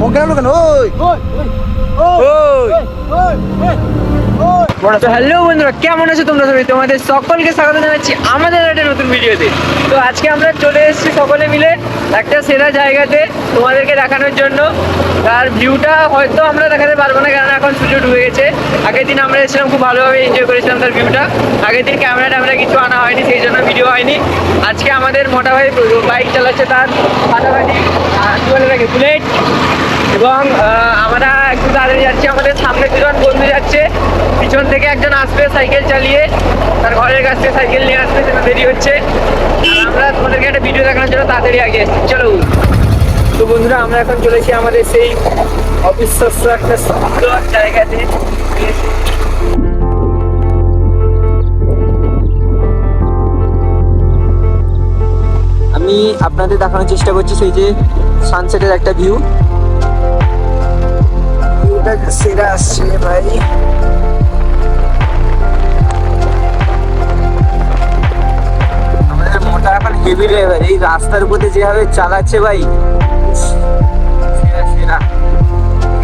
অজ্ঞান কেন? হ্যালো বন্ধুরা, কেমন আছো তোমরা সবাই? তোমাদের সকলকে স্বাগত জানাচ্ছি আমাদের একটা নতুন ভিডিওতে। তো আজকে আমরা চলে এসেছি সকলে মিলে একটা সেরা জায়গাতে তোমাদেরকে দেখানোর জন্য। তার ভিউটা হয়তো আমরা দেখাতে পারবো না, কারণ এখন সূর্য ডুবে গেছে। আগের দিন আমরা এসেছিলাম, খুব ভালোভাবে এনজয় করেছিলাম তার ভিউটা। আগের দিন ক্যামেরা কিছু আনা হয়নি, সেই জন্য ভিডিও হয়নি। আজকে আমাদের মোটা ভাই বাইক চালাচ্ছে, তার ফাটাফাটি কি বলে থাকে বুলেট। এবং আমরা একটু তাড়াতাড়ি যাচ্ছি, আমাদের সামনে দুজন বন্ধু যাচ্ছে, পিছন থেকে একজন আসবে সাইকেল চালিয়ে, তার ঘরের কাছ থেকে সাইকেল নিয়ে আসবে, সেটা দেরি হচ্ছে। আর আমরা তোমাদেরকে একটা ভিডিও দেখানোর জন্য তাড়াতাড়ি আগে এসেছি। চলো। তো বন্ধুরা, আমরা এখন চলেছি আমাদের সেই অবিশ্বাস্য একটা সুন্দর জায়গাতে। আমি আপনাদের দেখানোর চেষ্টা করছি সেই যে সানসেটের একটা ভিউ। সেরা আসছে ভাই। আমাদের মোটা এখন হেভি ড্রাইভার, এই রাস্তার উপরে যেভাবে চালাচ্ছে ভাই, সেরা সেরা।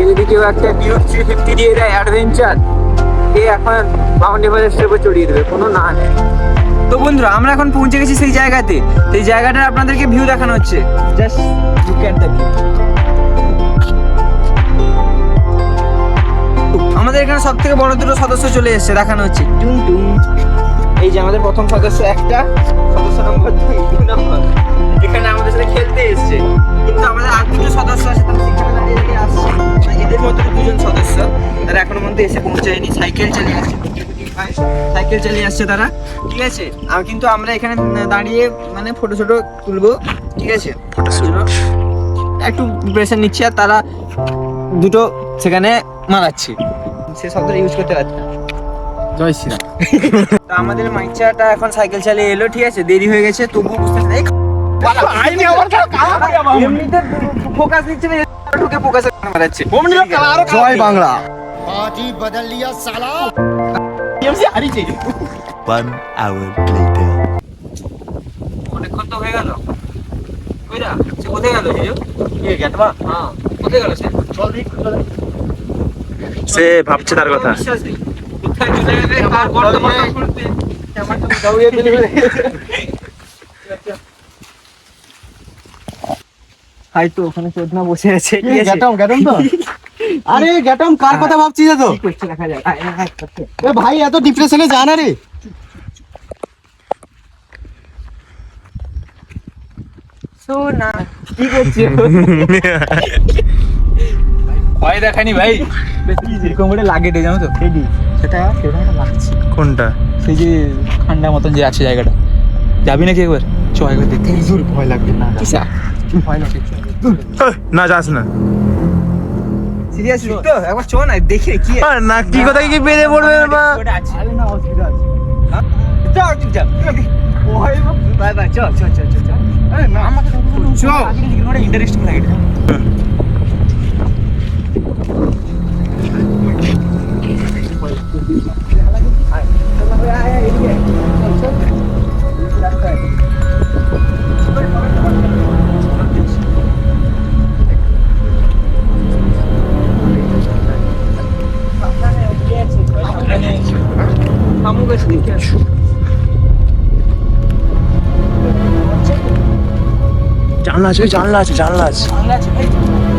যদি কেউ একটা ডিউক 350 দিয়ে দেয় অ্যাডভেঞ্চার, এ এখন মাউন্ট এভারেস্টের উপর চড়িয়ে দেবে, কোনো না নেই। তো বন্ধুরা, আমরা এখন পৌঁছে গেছি সেই জায়গাতে। সেই জায়গাটার আপনাদেরকে ভিউ দেখানো হচ্ছে। Just look at the view. আমাদের এখানে সব থেকে বড় দুটো সদস্য চলে এসেছে, দেখানো হচ্ছে। টুং টুং। এই যে আমাদের প্রথম সদস্য একটা, সদস্য নম্বর 2 নম্বর এখানে আমাদের সাথে খেলতে এসেছে। কিন্তু আমাদের আর দুটো সদস্য আছে, তারা সেখানে দাঁড়িয়ে দাঁড়িয়ে আসছে। এদের মধ্যে দুজন সদস্য তারা এখনো পর্যন্ত এসে পৌঁছায়নি, সাইকেল চালিয়ে আসছে। সাইকেল চালিয়ে আসছে তারা, ঠিক আছে। আর কিন্তু আমরা এখানে দাঁড়িয়ে মানে ফটো ছোটো তুলবো, ঠিক আছে। একটু প্রিপারেশন নিচ্ছি, আর তারা দুটো সেখানে মারাচ্ছে। সে শব্দটা ইউজ করতে পারছে না। জয় শ্রীরাম। তো আমাদের মাইচাটা এখন সাইকেল চালিয়ে এলো, ঠিক আছে। দেরি হয়ে গেছে, তবুও বুঝতে এমনিতে ফোকাস নিচ্ছে না, ঢুকে ফোকাস মারাচ্ছে। জয় বাংলা। पार्टी बदल लिया साला। 1 hour later. অনেকক্ষণ তো হয়ে গেল। কইরা সে কোথায় গেল? এই গেটবা? হ্যাঁ, কোথায় গেল সে? সে ভাবছে তার কথা। বিশ্বাস নেই। কোথায় চলে গেলে আর বর্তমান করতে আমার তো দাউয়ে দিলে। হাই তো ওখানে চোদনা বসে আছে, ঠিক আছে। গ্যাটম তো। আরে গ্যাটম কার কথা ভাবছিস তো? কি করছে দেখা যাক। এ ভাই এত ডিপ্রেশনে যা না রে। সোনা কি করছে? ভয় দেখানি ভাই, এরকম করে লাগে রে, জানো তো? সেটা লাগছে। কোনটা? সেই যে ঠান্ডা মতন যে আছে জায়গাটা, যাবি নাকি একবার? চ একবার দেখতে। দূর ভয় লাগবে না। ভয় লাগে। না যাস না। সিরিয়াসলি তো একবার চল না, দেখি কি না কি কথা কি বেড়ে পড়বে বা। আরে না, অসুবিধা আছে। চল চুপচাপ। বাই বাই, চল চল চল চল। আরে না আমাকে চল, ইন্টারেস্টিং লাগে। জানলা আছে, জানলা আছে, জানলা আছে।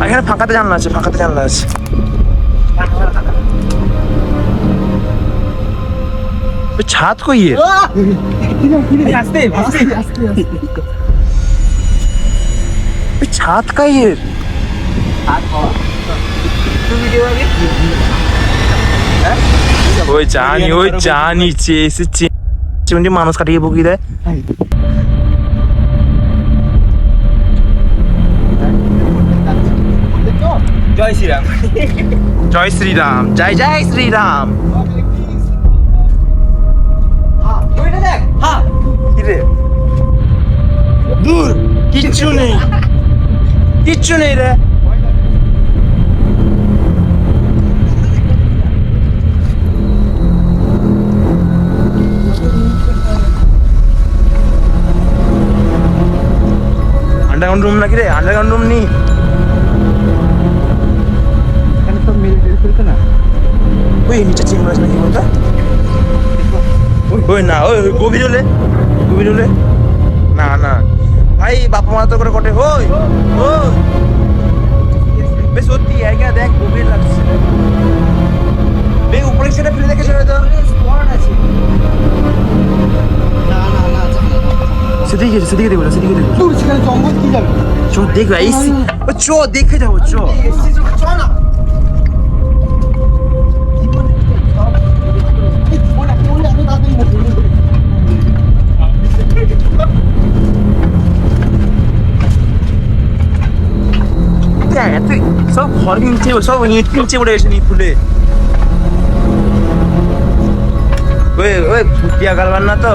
এখানে ফাঁকাতে জানলা আছে, ফাঁকাতে জানলা আছে। ছাদ কই এর? আস্তে আস্তে আস্তে। ছাদ কাই এর? ওই চা নিচে এসেছে, মানুষ কাটিয়ে বকিয়ে দেয়। জয় শ্রীরাম। জয় শ্রীরাম, জয় জয় শ্রীরাম। ওইটা দেখ। হ্যাঁ কিরে দূর, কিচ্ছু নেই, কিচ্ছু নেই রে। আন্ডারগ্রাউন্ড রুম নাকি রে? আন্ডারগ্রাউন্ড রুম নি। ওই নিচে চিংড়ি মাছ নাকি বলতো? ওই না, ওই গভীর হলে না না ভাই, বাপা মা তো করে কটে। ওই ওই বেশ সত্যি জায়গা দেখ, গভীর লাগছে। উপরে সেটা ফেলে দেখে চলে তো সেদিকে দেখবো জঙ্গল কি যাবে? চ দেখবে চ দেখে যাবো চ। সব ঘর কিনছে, সব ইট কিনছে পড়ে গেছে ফুলে। ওই ওই ভুটিয়া গালবার না তো,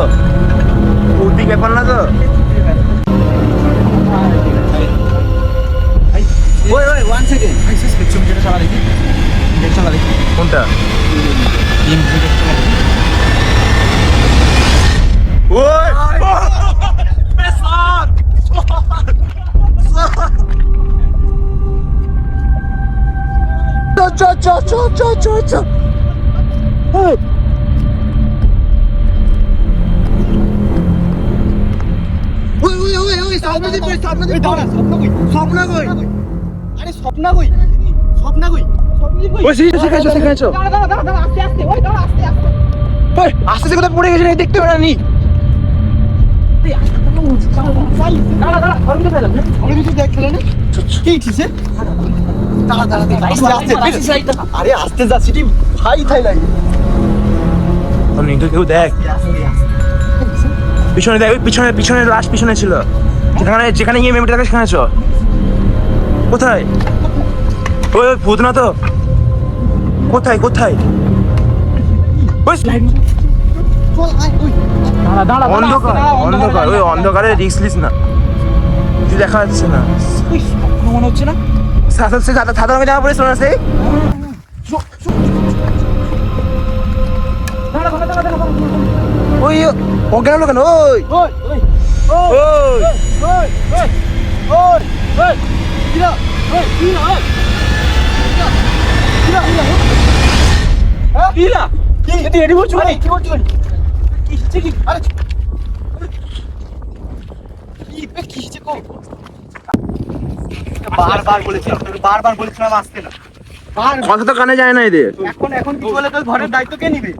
ভৌতিক ব্যাপার না তো। ওই ওই 1 সেকেন্ড যেটা চালা দেখি, কোনটা? আস্তে কোথায় পড়ে গেছে দেখতে পারানি। আরে আসতে যা সিটি ভাই থাই লাগে। কেউ দেখ পিছনে, দেখ ওই পিছনে লাস্ট পিছনে ছিল, যেখানে গিয়ে মেমোরিটাকে সেখানে চ। কোথায়? ওই ওই ভূত না তো? কোথায় অন্ধকার ওই অন্ধকারে রিস্ক লিস না, কিছু দেখা যাচ্ছে না। মনে হচ্ছে না সাদা রঙের জামা পরেছিল না সেই? ওই অজ্ঞান হলো কেন? বারবার বলেছিলাম আসতে না। কথা তো কানে যায় না এদের। এখন কি বলে তোর ঘরের দায়িত্ব কে নিবে?